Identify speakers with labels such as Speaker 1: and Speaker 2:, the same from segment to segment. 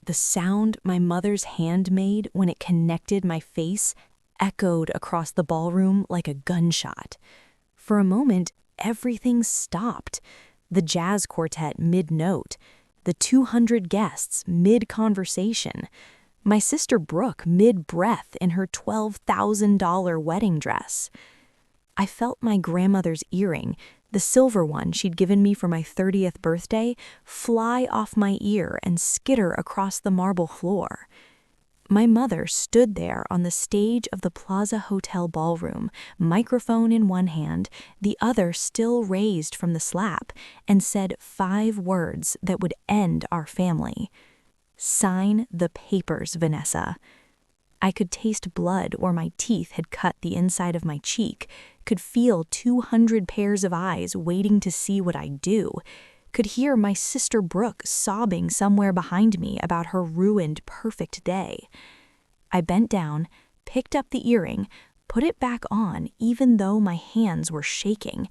Speaker 1: The sound my mother's hand made when it connected my face echoed across the ballroom like a gunshot. For a moment, everything stopped. The jazz quartet mid-note, the 200 guests mid-conversation, my sister Brooke mid-breath in her $12,000 wedding dress. I felt my grandmother's earring, the silver one she'd given me for my 30th birthday, fly off my ear and skitter across the marble floor. My mother stood there on the stage of the Plaza Hotel ballroom, microphone in one hand, the other still raised from the slap, and said 5 words that would end our family. "Sign the papers, Vanessa." I could taste blood where my teeth had cut the inside of my cheek, could feel 200 pairs of eyes waiting to see what I'd do, could hear my sister Brooke sobbing somewhere behind me about her ruined perfect day. I bent down, picked up the earring, put it back on even though my hands were shaking,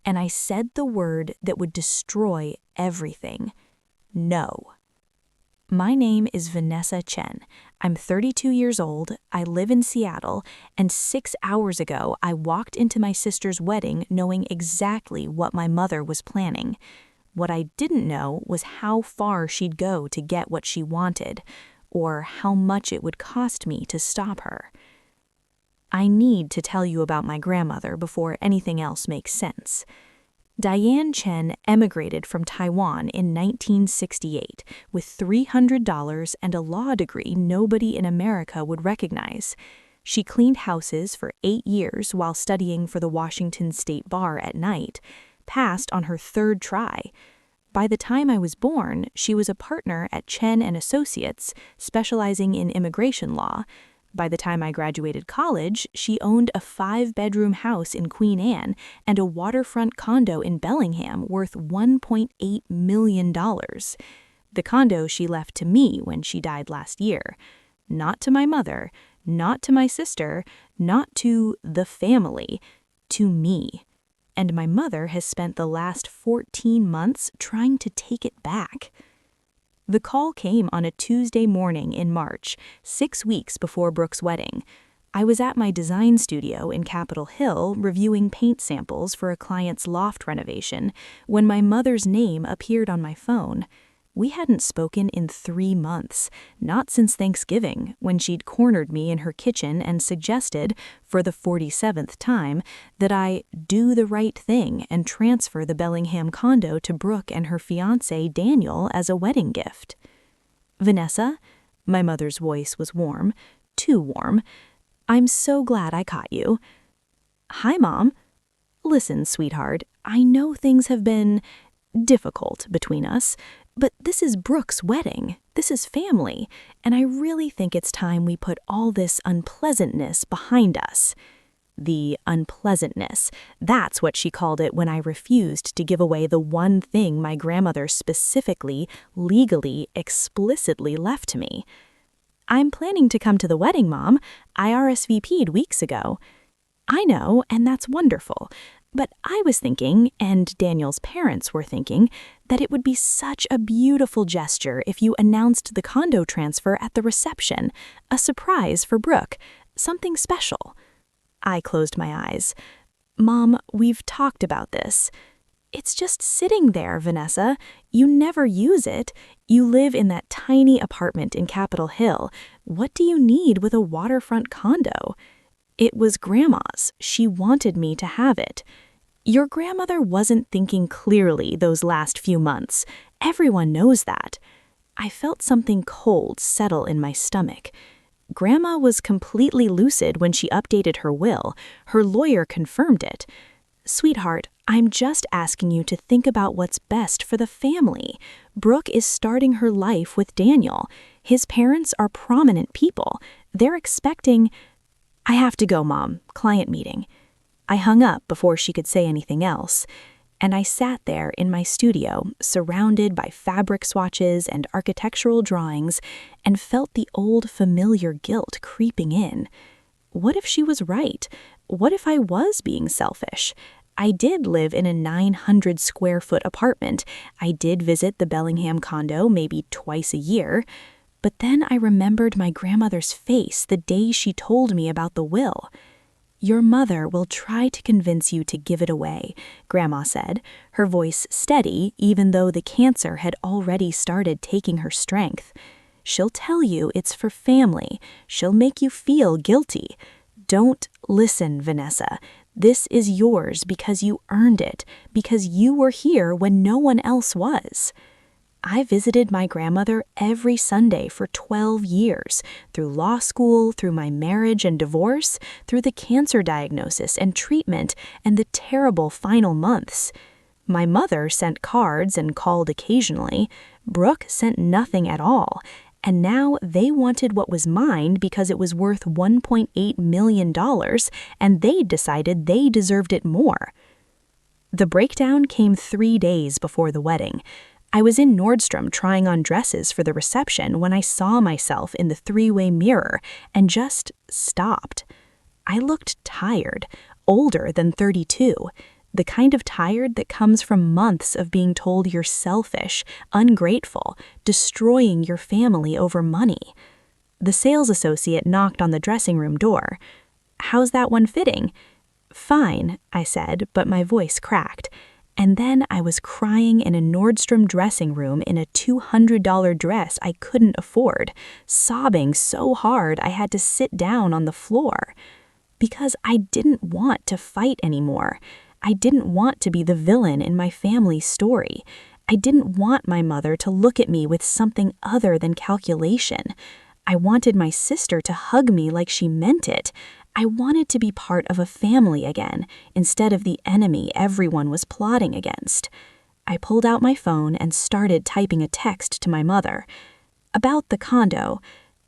Speaker 1: and I said the word that would destroy everything. No. My name is Vanessa Chen. I'm 32 years old, I live in Seattle, and 6 hours ago I walked into my sister's wedding knowing exactly what my mother was planning. What I didn't know was how far she'd go to get what she wanted, or how much it would cost me to stop her. I need to tell you about my grandmother before anything else makes sense. Diane Chen emigrated from Taiwan in 1968 with $300 and a law degree nobody in America would recognize. She cleaned houses for 8 years while studying for the Washington State Bar at night, passed on her 3rd try. By the time I was born, she was a partner at Chen and Associates, specializing in immigration law. By the time I graduated college, she owned a 5-bedroom house in Queen Anne and a waterfront condo in Bellingham worth $1.8 million. The condo she left to me when she died last year. Not to my mother, not to my sister, not to the family, to me. And my mother has spent the last 14 months trying to take it back. The call came on a Tuesday morning in March, 6 weeks before Brooke's wedding. I was at my design studio in Capitol Hill reviewing paint samples for a client's loft renovation when my mother's name appeared on my phone. We hadn't spoken in 3 months, not since Thanksgiving, when she'd cornered me in her kitchen and suggested, for the 47th time, that I do the right thing and transfer the Bellingham condo to Brooke and her fiancé Daniel as a wedding gift. "Vanessa?" My mother's voice was warm, too warm. "I'm so glad I caught you." "Hi, Mom." "Listen, sweetheart, I know things have been difficult between us, but this is Brooke's wedding. This is family, and I really think it's time we put all this unpleasantness behind us." The unpleasantness, that's what she called it when I refused to give away the one thing my grandmother specifically, legally, explicitly left to me. "I'm planning to come to the wedding, Mom. I RSVP'd weeks ago." "I know, and that's wonderful. But I was thinking, and Daniel's parents were thinking, that it would be such a beautiful gesture if you announced the condo transfer at the reception, a surprise for Brooke, something special." I closed my eyes. "Mom, we've talked about this." "It's just sitting there, Vanessa. You never use it. You live in that tiny apartment in Capitol Hill. What do you need with a waterfront condo?" "It was Grandma's. She wanted me to have it." "Your grandmother wasn't thinking clearly those last few months. Everyone knows that." I felt something cold settle in my stomach. Grandma was completely lucid when she updated her will. Her lawyer confirmed it. "Sweetheart, I'm just asking you to think about what's best for the family. Brooke is starting her life with Daniel. His parents are prominent people. They're expecting—" "I have to go, Mom. Client meeting." I hung up before she could say anything else, and I sat there in my studio, surrounded by fabric swatches and architectural drawings, and felt the old familiar guilt creeping in. What if she was right? What if I was being selfish? I did live in a 900-square-foot apartment. I did visit the Bellingham condo maybe twice a year. But then I remembered my grandmother's face the day she told me about the will. "Your mother will try to convince you to give it away," Grandma said, her voice steady even though the cancer had already started taking her strength. "She'll tell you it's for family. She'll make you feel guilty. Don't listen, Vanessa. This is yours because you earned it, because you were here when no one else was." I visited my grandmother every Sunday for 12 years, through law school, through my marriage and divorce, through the cancer diagnosis and treatment, and the terrible final months. My mother sent cards and called occasionally. Brooke sent nothing at all, and now they wanted what was mine because it was worth $1.8 million, and they decided they deserved it more. The breakdown came 3 days before the wedding. I was in Nordstrom trying on dresses for the reception when I saw myself in the three-way mirror and just stopped. I looked tired, older than 32, the kind of tired that comes from months of being told you're selfish, ungrateful, destroying your family over money. The sales associate knocked on the dressing room door. "How's that one fitting?" "Fine," I said, but my voice cracked. And then I was crying in a Nordstrom dressing room in a $200 dress I couldn't afford, sobbing so hard I had to sit down on the floor. Because I didn't want to fight anymore. I didn't want to be the villain in my family's story. I didn't want my mother to look at me with something other than calculation. I wanted my sister to hug me like she meant it. I wanted to be part of a family again, instead of the enemy everyone was plotting against. I pulled out my phone and started typing a text to my mother. About the condo.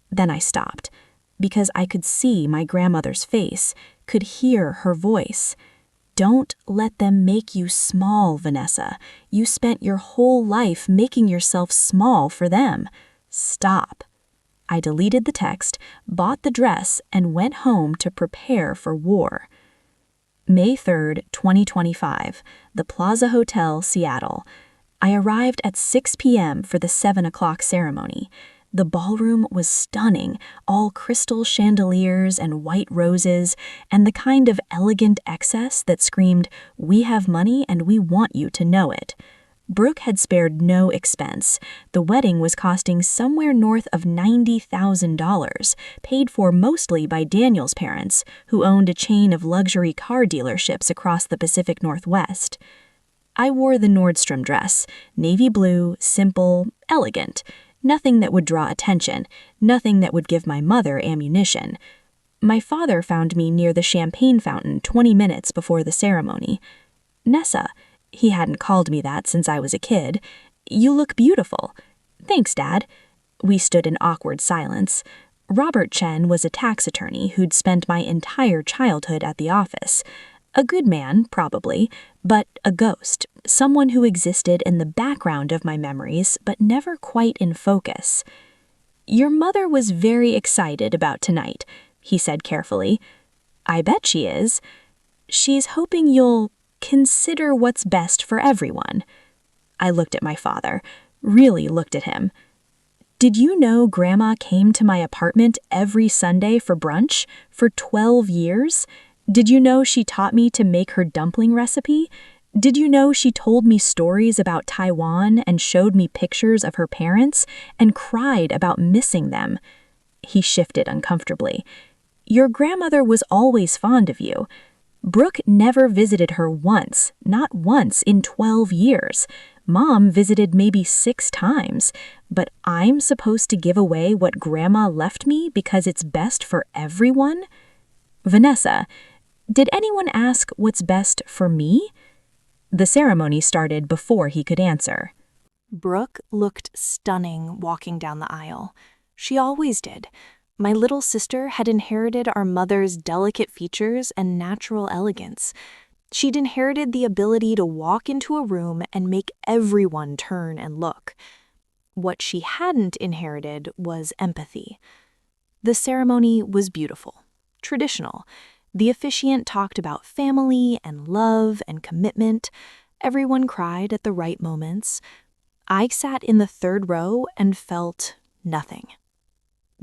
Speaker 1: Then I stopped, because I could see my grandmother's face, could hear her voice. "Don't let them make you small, Vanessa. You spent your whole life making yourself small for them. Stop." I deleted the text, bought the dress, and went home to prepare for war. May 3rd, 2025, the Plaza Hotel, Seattle. I arrived at 6 p.m. for the 7 o'clock ceremony. The ballroom was stunning, all crystal chandeliers and white roses, and the kind of elegant excess that screamed, "We have money and we want you to know it." Brooke had spared no expense. The wedding was costing somewhere north of $90,000, paid for mostly by Daniel's parents, who owned a chain of luxury car dealerships across the Pacific Northwest. I wore the Nordstrom dress, navy blue, simple, elegant. Nothing that would draw attention, nothing that would give my mother ammunition. My father found me near the champagne fountain 20 minutes before the ceremony. "Nessa," he hadn't called me that since I was a kid, "you look beautiful." "Thanks, Dad." We stood in awkward silence. Robert Chen was a tax attorney who'd spent my entire childhood at the office. A good man, probably, but a ghost, someone who existed in the background of my memories but never quite in focus. "Your mother was very excited about tonight," he said carefully. "I bet she is. She's hoping you'll consider what's best for everyone." I looked at my father, really looked at him. "Did you know Grandma came to my apartment every Sunday for brunch for 12 years? Did you know she taught me to make her dumpling recipe? Did you know she told me stories about Taiwan and showed me pictures of her parents and cried about missing them?" He shifted uncomfortably. "Your grandmother was always fond of you. Brooke never visited her once, not once in 12 years. Mom visited maybe 6 times, but I'm supposed to give away what Grandma left me because it's best for everyone? Vanessa, did anyone ask what's best for me?" The ceremony started before he could answer. Brooke looked stunning walking down the aisle. She always did. My little sister had inherited our mother's delicate features and natural elegance. She'd inherited the ability to walk into a room and make everyone turn and look. What she hadn't inherited was empathy. The ceremony was beautiful, traditional. The officiant talked about family and love and commitment. Everyone cried at the right moments. I sat in the 3rd row and felt nothing.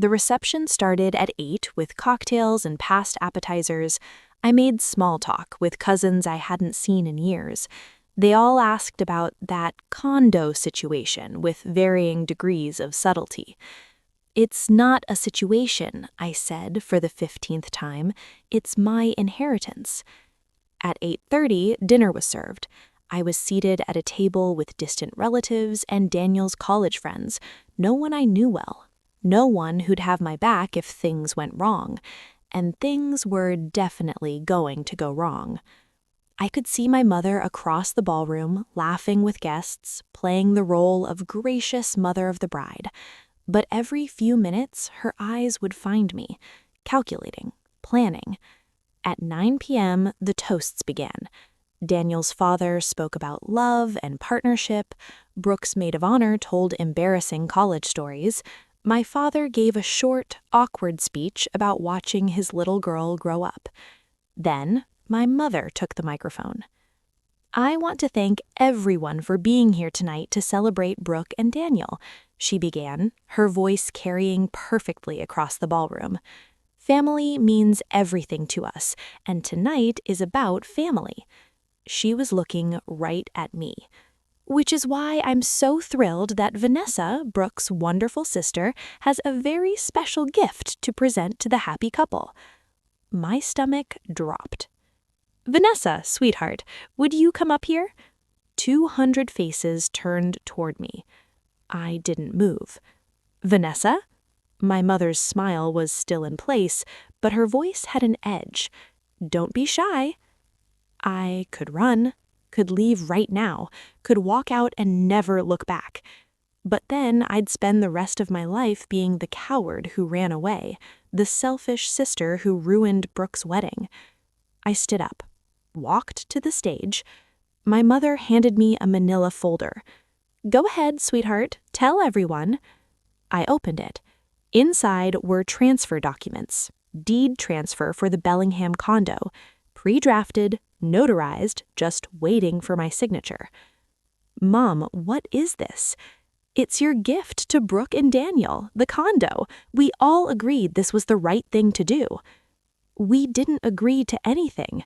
Speaker 1: The reception started at 8 with cocktails and past appetizers. I made small talk with cousins I hadn't seen in years. They all asked about that condo situation with varying degrees of subtlety. "It's not a situation," I said for the 15th time. "It's my inheritance." At 8:30, dinner was served. I was seated at a table with distant relatives and Daniel's college friends, no one I knew well, no one who'd have my back if things went wrong. And things were definitely going to go wrong. I could see my mother across the ballroom, laughing with guests, playing the role of gracious mother of the bride. But every few minutes, her eyes would find me, calculating, planning. At 9 p.m., the toasts began. Daniel's father spoke about love and partnership. Brooke's maid of honor told embarrassing college stories. My father gave a short, awkward speech about watching his little girl grow up. Then, my mother took the microphone. "I want to thank everyone for being here tonight to celebrate Brooke and Daniel," she began, her voice carrying perfectly across the ballroom. "Family means everything to us, and tonight is about family." She was looking right at me. "Which is why I'm so thrilled that Vanessa, Brooke's wonderful sister, has a very special gift to present to the happy couple." My stomach dropped. "Vanessa, sweetheart, would you come up here?" 200 faces turned toward me. I didn't move. "Vanessa?" My mother's smile was still in place, but her voice had an edge. "Don't be shy." I could run, could leave right now, could walk out and never look back. But then I'd spend the rest of my life being the coward who ran away, the selfish sister who ruined Brooke's wedding. I stood up, walked to the stage. My mother handed me a manila folder. "Go ahead, sweetheart, tell everyone." I opened it. Inside were transfer documents, deed transfer for the Bellingham condo, pre-drafted, notarized, just waiting for my signature. "Mom, what is this?" "It's your gift to Brooke and Daniel, the condo. We all agreed this was the right thing to do." "We didn't agree to anything."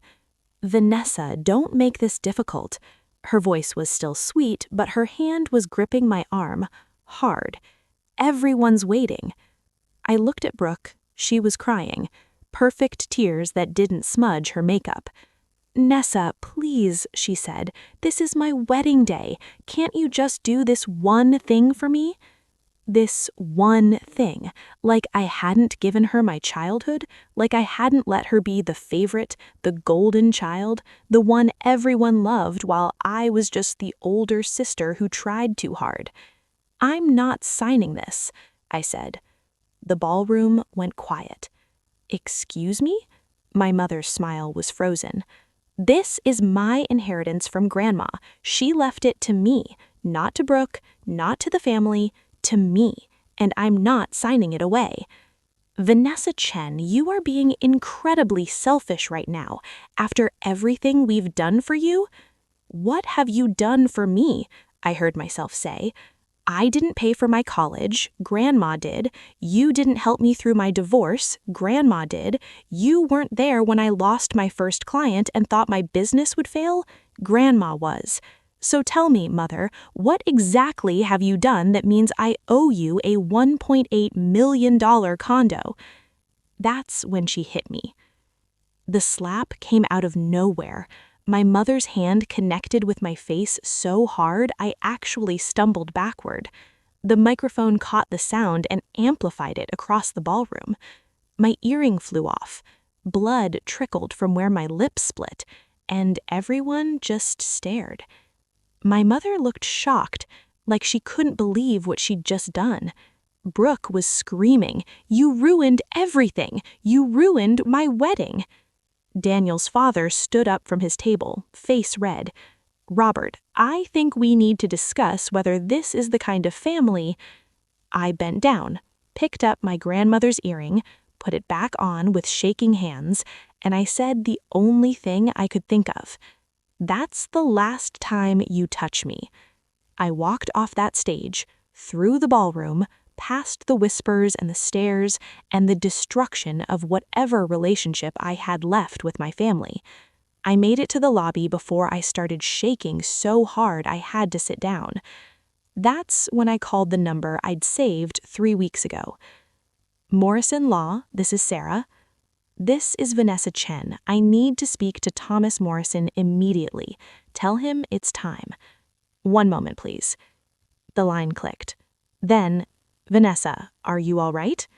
Speaker 1: "Vanessa, don't make this difficult." Her voice was still sweet, but her hand was gripping my arm, hard. "Everyone's waiting." I looked at Brooke. She was crying, perfect tears that didn't smudge her makeup. "Nessa, please," she said, "this is my wedding day. Can't you just do this one thing for me?" This one thing, like I hadn't given her my childhood, like I hadn't let her be the favorite, the golden child, the one everyone loved while I was just the older sister who tried too hard. "I'm not signing this," I said. The ballroom went quiet. "Excuse me?" My mother's smile was frozen. "This is my inheritance from Grandma. She left it to me, not to Brooke, not to the family, to me, and I'm not signing it away." "Vanessa Chen, you are being incredibly selfish right now, after everything we've done for you." "What have you done for me?" I heard myself say. "I didn't pay for my college, Grandma did. You didn't help me through my divorce, Grandma did. You weren't there when I lost my first client and thought my business would fail, Grandma was. So tell me, Mother, what exactly have you done that means I owe you a $1.8 million condo?" That's when she hit me. The slap came out of nowhere. My mother's hand connected with my face so hard I actually stumbled backward. The microphone caught the sound and amplified it across the ballroom. My earring flew off. Blood trickled from where my lips split, and everyone just stared. My mother looked shocked, like she couldn't believe what she'd just done. Brooke was screaming, "You ruined everything! You ruined my wedding!" Daniel's father stood up from his table, face red. "Robert, I think we need to discuss whether this is the kind of family—" I bent down, picked up my grandmother's earring, put it back on with shaking hands, and I said the only thing I could think of. "That's the last time you touch me." I walked off that stage, through the ballroom, past the whispers and the stares and the destruction of whatever relationship I had left with my family. I made it to the lobby before I started shaking so hard I had to sit down. That's when I called the number I'd saved 3 weeks ago. Morrison Law, this is Sarah. This is Vanessa Chen. I need to speak to Thomas Morrison immediately. Tell him it's time. One moment, please. The line clicked. Then, Vanessa, are you all right?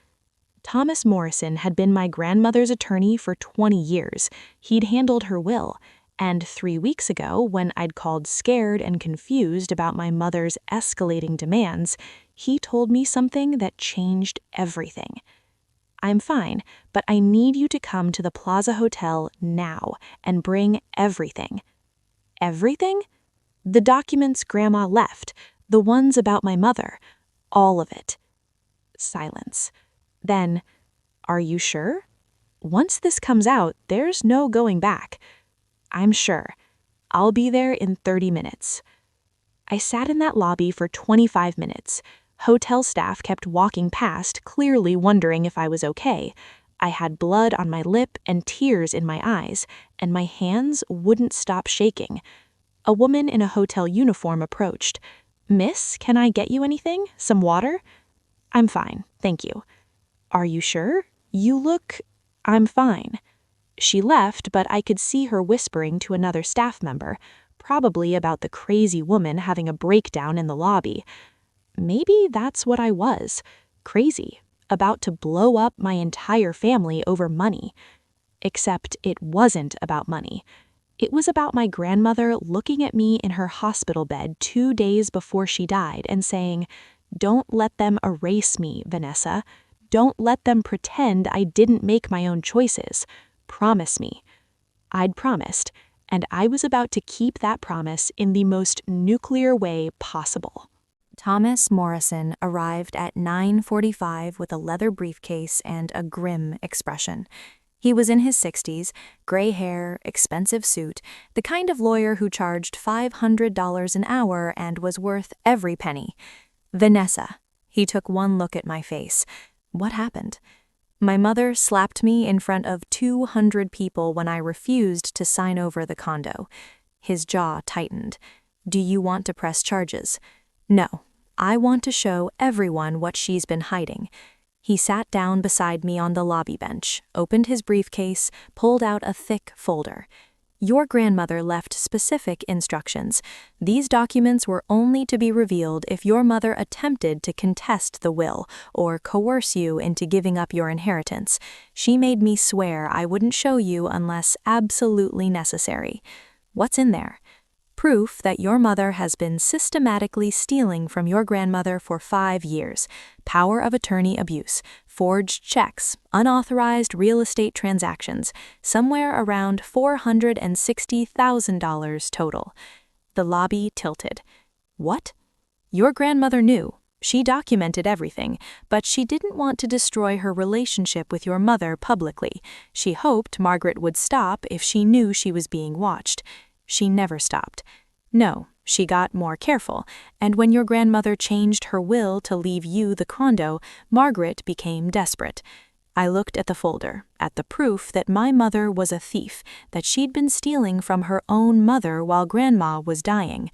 Speaker 1: Thomas Morrison had been my grandmother's attorney for 20 years. He'd handled her will. And 3 weeks ago, when I'd called scared and confused about my mother's escalating demands, he told me something that changed everything. I'm fine, but I need you to come to the Plaza Hotel now and bring everything. Everything? The documents Grandma left, the ones about my mother, all of it. Silence. Then, are you sure? Once this comes out, there's no going back. I'm sure. I'll be there in 30 minutes. I sat in that lobby for 25 minutes. Hotel staff kept walking past, clearly wondering if I was okay. I had blood on my lip and tears in my eyes, and my hands wouldn't stop shaking. A woman in a hotel uniform approached. "Miss, can I get you anything? Some water?" "I'm fine, thank you." "Are you sure? You look—" "I'm fine." She left, but I could see her whispering to another staff member, probably about the crazy woman having a breakdown in the lobby. Maybe that's what I was, crazy, about to blow up my entire family over money. Except it wasn't about money. It was about my grandmother looking at me in her hospital bed 2 days before she died and saying, "Don't let them erase me, Vanessa. Don't let them pretend I didn't make my own choices. Promise me." I'd promised, and I was about to keep that promise in the most nuclear way possible. Thomas Morrison arrived at 9:45 with a leather briefcase and a grim expression. He was in his 60s, gray hair, expensive suit, the kind of lawyer who charged $500 an hour and was worth every penny. "Vanessa." He took one look at my face. What happened? My mother slapped me in front of 200 people when I refused to sign over the condo. His jaw tightened. "Do you want to press charges?" "No. I want to show everyone what she's been hiding." He sat down beside me on the lobby bench, opened his briefcase, pulled out a thick folder. "Your grandmother left specific instructions. These documents were only to be revealed if your mother attempted to contest the will or coerce you into giving up your inheritance. She made me swear I wouldn't show you unless absolutely necessary." What's in there? Proof that your mother has been systematically stealing from your grandmother for 5 years, power of attorney abuse, forged checks, unauthorized real estate transactions, somewhere around $460,000 total. The lobby tilted. What? Your grandmother knew. She documented everything, but she didn't want to destroy her relationship with your mother publicly. She hoped Margaret would stop if she knew she was being watched. She never stopped. No, she got more careful, and when your grandmother changed her will to leave you the condo, Margaret became desperate. I looked at the folder, at the proof that my mother was a thief, that she'd been stealing from her own mother while Grandma was dying.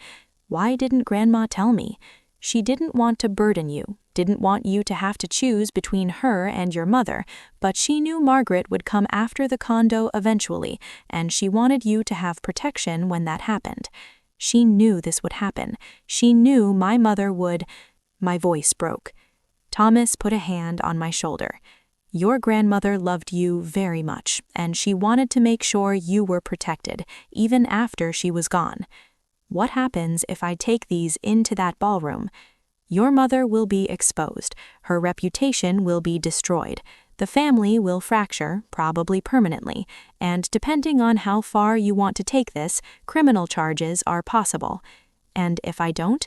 Speaker 1: Why didn't Grandma tell me? She didn't want to burden you, didn't want you to have to choose between her and your mother, but she knew Margaret would come after the condo eventually, and she wanted you to have protection when that happened. She knew this would happen. She knew my mother would— My voice broke. Thomas put a hand on my shoulder. Your grandmother loved you very much, and she wanted to make sure you were protected, even after she was gone. What happens if I take these into that ballroom? Your mother will be exposed. Her reputation will be destroyed. The family will fracture, probably permanently, and depending on how far you want to take this, criminal charges are possible. And if I don't,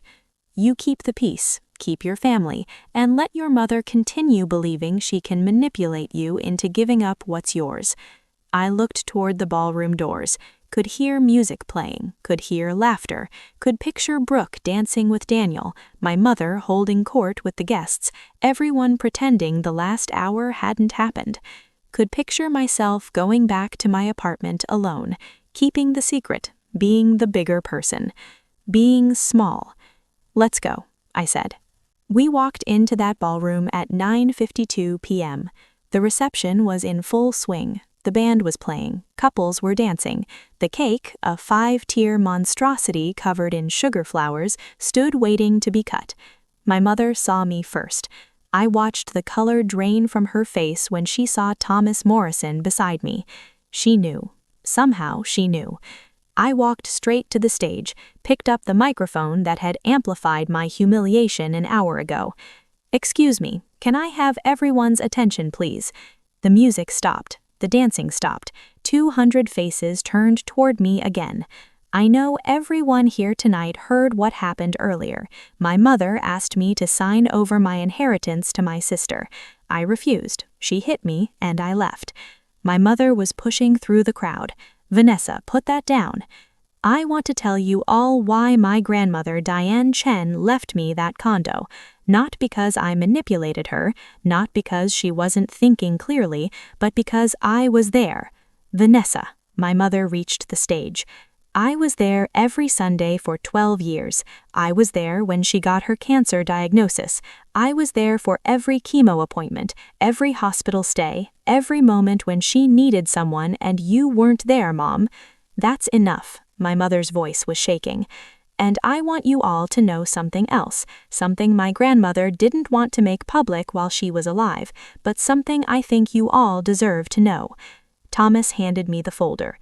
Speaker 1: you keep the peace, keep your family, and let your mother continue believing she can manipulate you into giving up what's yours. I looked toward the ballroom doors. could hear music playing, could hear laughter, could picture Brooke dancing with Daniel, my mother holding court with the guests, everyone pretending the last hour hadn't happened. Could picture myself going back to my apartment alone, keeping the secret, being the bigger person, being small. "Let's go," I said. We walked into that ballroom at 9:52 p.m. The reception was in full swing. The band was playing, couples were dancing. The cake, a 5-tier monstrosity covered in sugar flowers, stood waiting to be cut. My mother saw me first. I watched the color drain from her face when she saw Thomas Morrison beside me. She knew. Somehow she knew. I walked straight to the stage, picked up the microphone that had amplified my humiliation an hour ago. "Excuse me, can I have everyone's attention, please?" The music stopped. The dancing stopped. 200 faces turned toward me again. I know everyone here tonight heard what happened earlier. My mother asked me to sign over my inheritance to my sister. I refused. She hit me, and I left. My mother was pushing through the crowd. "Vanessa, put that down. I want to tell you all why my grandmother Diane Chen left me that condo. Not because I manipulated her, not because she wasn't thinking clearly, but because I was there. Vanessa," my mother reached the stage. "I was there every Sunday for 12 years. I was there when she got her cancer diagnosis. I was there for every chemo appointment, every hospital stay, every moment when she needed someone and you weren't there, Mom. That's enough." My mother's voice was shaking. "And I want you all to know something else, something my grandmother didn't want to make public while she was alive, but something I think you all deserve to know." Thomas handed me the folder.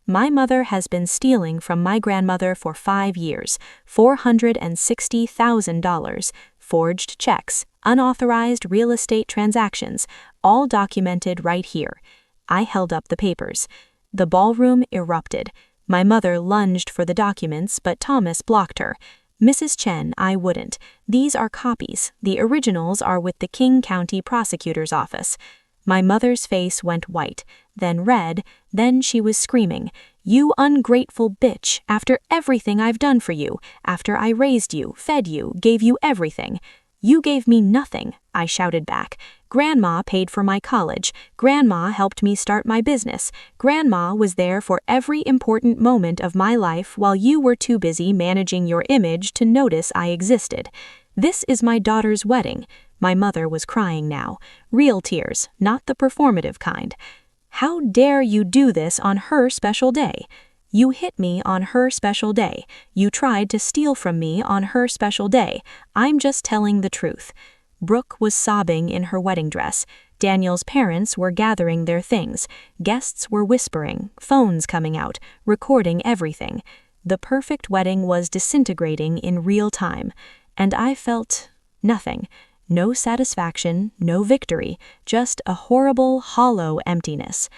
Speaker 1: "My mother has been stealing from my grandmother for 5 years, $460,000, forged checks, unauthorized real estate transactions, all documented right here." I held up the papers. The ballroom erupted. My mother lunged for the documents, but Thomas blocked her. "Mrs. Chen, I wouldn't. These are copies. The originals are with the King County Prosecutor's Office." My mother's face went white, then red, then she was screaming, "You ungrateful bitch, after everything I've done for you, after I raised you, fed you, gave you everything." "You gave me nothing," I shouted back. "Grandma paid for my college. Grandma helped me start my business. Grandma was there for every important moment of my life while you were too busy managing your image to notice I existed. This is my daughter's wedding." My mother was crying now. Real tears, not the performative kind. "How dare you do this on her special day? You hit me on her special day. You tried to steal from me on her special day. I'm just telling the truth." Brooke was sobbing in her wedding dress. Daniel's parents were gathering their things. Guests were whispering, phones coming out, recording everything. The perfect wedding was disintegrating in real time. And I felt nothing. No satisfaction, no victory, just a horrible, hollow emptiness.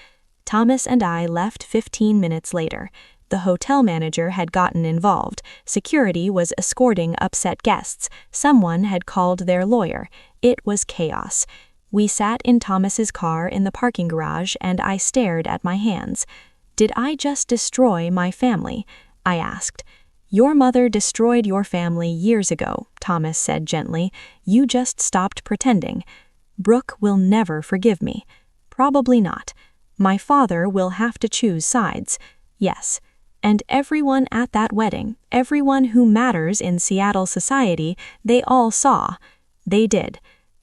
Speaker 1: Thomas and I left 15 minutes later. The hotel manager had gotten involved. Security was escorting upset guests. Someone had called their lawyer. It was chaos. We sat in Thomas's car in the parking garage and I stared at my hands. "Did I just destroy my family?" I asked. "Your mother destroyed your family years ago," Thomas said gently. "You just stopped pretending." "Brooke will never forgive me." "Probably not." "My father will have to choose sides." "Yes." And everyone at that wedding, everyone who matters in Seattle society, they all saw. They did.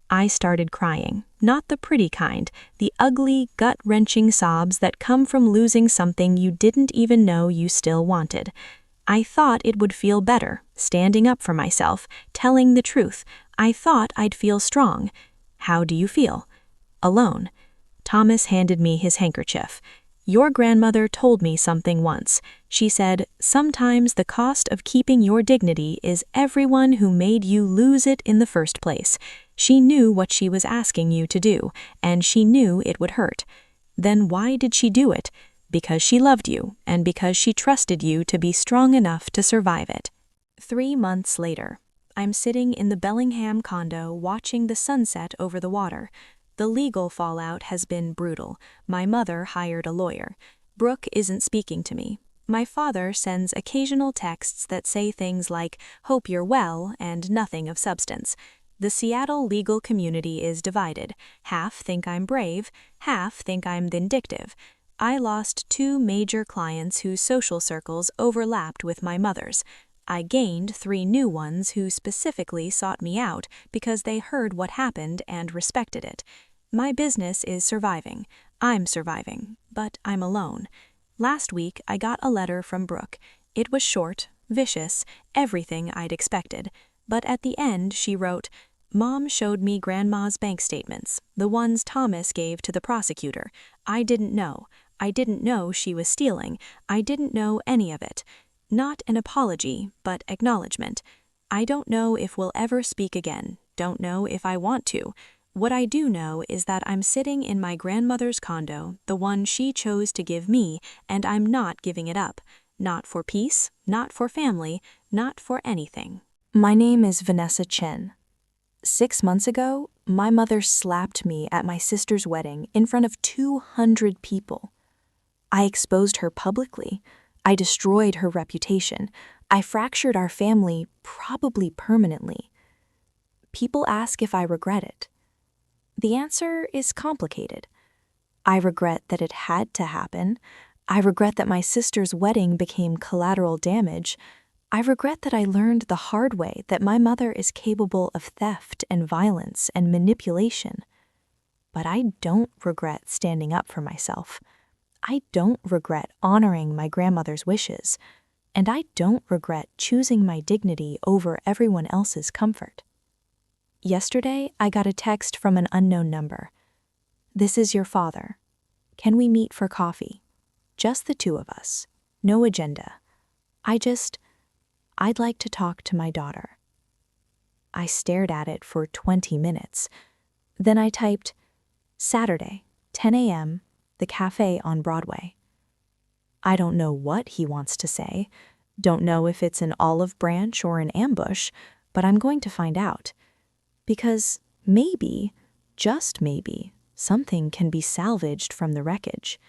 Speaker 1: I started crying, not the pretty kind, the ugly, gut-wrenching sobs that come from losing something you didn't even know you still wanted. I thought it would feel better, standing up for myself, telling the truth. I thought I'd feel strong. How do you feel? Alone. Thomas handed me his handkerchief. "Your grandmother told me something once. She said, sometimes the cost of keeping your dignity is everyone who made you lose it in the first place. She knew what she was asking you to do, and she knew it would hurt. Then why did she do it? Because she loved you, and because she trusted you to be strong enough to survive it." 3 months later, I'm sitting in the Bellingham condo watching the sunset over the water. The legal fallout has been brutal. My mother hired a lawyer. Brooke isn't speaking to me. My father sends occasional texts that say things like, "Hope you're well," and nothing of substance. The Seattle legal community is divided. Half think I'm brave, half think I'm vindictive. I lost 2 major clients whose social circles overlapped with my mother's. I gained 3 new ones who specifically sought me out because they heard what happened and respected it. My business is surviving. I'm surviving, but I'm alone. Last week, I got a letter from Brooke. It was short, vicious, everything I'd expected. But at the end, she wrote, "Mom showed me Grandma's bank statements, the ones Thomas gave to the prosecutor. I didn't know. I didn't know she was stealing. I didn't know any of it. Not an apology, but acknowledgement. I don't know if we'll ever speak again. Don't know if I want to. What I do know is that I'm sitting in my grandmother's condo, the one she chose to give me, and I'm not giving it up. Not for peace, not for family, not for anything." My name is Vanessa Chen. 6 months ago, my mother slapped me at my sister's wedding in front of 200 people. I exposed her publicly. I destroyed her reputation. I fractured our family, probably permanently. People ask if I regret it. The answer is complicated. I regret that it had to happen. I regret that my sister's wedding became collateral damage. I regret that I learned the hard way that my mother is capable of theft and violence and manipulation. But I don't regret standing up for myself. I don't regret honoring my grandmother's wishes. And I don't regret choosing my dignity over everyone else's comfort. Yesterday, I got a text from an unknown number. "This is your father. Can we meet for coffee? Just the 2 of us. No agenda. I'd like to talk to my daughter." I stared at it for 20 minutes. Then I typed, "Saturday, 10 a.m., the cafe on Broadway." I don't know what he wants to say. Don't know if it's an olive branch or an ambush, but I'm going to find out. Because maybe, just maybe, something can be salvaged from the wreckage.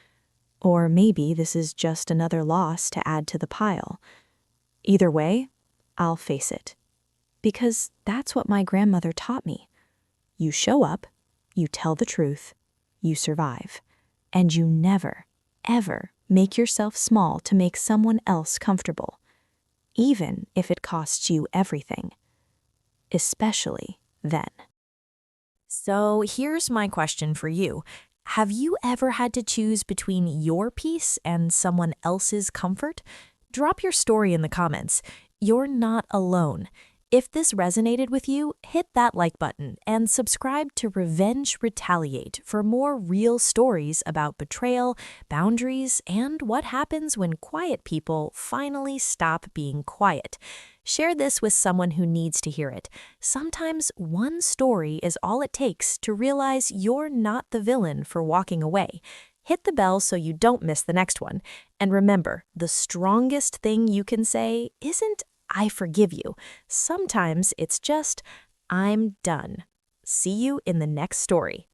Speaker 1: Or maybe this is just another loss to add to the pile. Either way, I'll face it. Because that's what my grandmother taught me. You show up, you tell the truth, you survive, and you never, ever make yourself small to make someone else comfortable, even if it costs you everything. Especially then. So here's my question for you. Have you ever had to choose between your peace and someone else's comfort? Drop your story in the comments. You're not alone. If this resonated with you, hit that like button and subscribe to Revenge Retaliate for more real stories about betrayal, boundaries, and what happens when quiet people finally stop being quiet. Share this with someone who needs to hear it. Sometimes one story is all it takes to realize you're not the villain for walking away. Hit the bell so you don't miss the next one. And remember, the strongest thing you can say isn't "I forgive you." Sometimes it's just, "I'm done." See you in the next story.